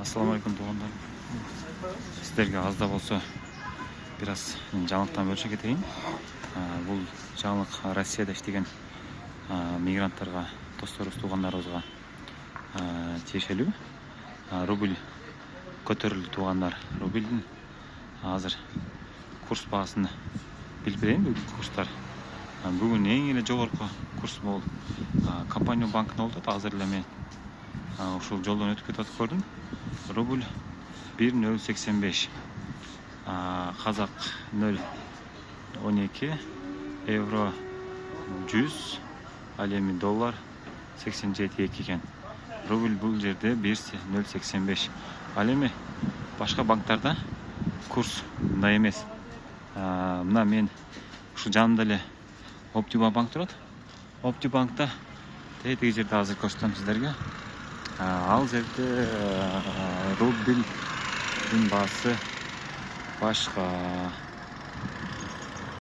Assalamu alaikum туугандар. Сиздерге аз да болсо бир аз жаңылыктан бөлүшө кетейин. Бул жаңылык Россияда иштеген мигранттарга, досторубуз, туугандарыбызга тиешелүү. Рубль көтөрүлдү туугандар. Рубльдин азыр курс баасын билип берейин. Бүгүнкү курстар. Бүгүн эң эле жогорку курс бул компания банкында болуп атат. Азыр эле мен ушул жолдон өтүп кетип атып көрдүм. Рубль 1.085, Казак 0.12, евро 100, ал эми доллар 87.2 экен. Рубль бул жерде 1.085. Ал эми башка банктарда курс мындай эмес. Мына мен ушул жанымда эле Оптима банк турат. Оптибанкта тетиги жерде азыр көрсөтөм сиздерге. Ал жерде рубльдин баасы башка.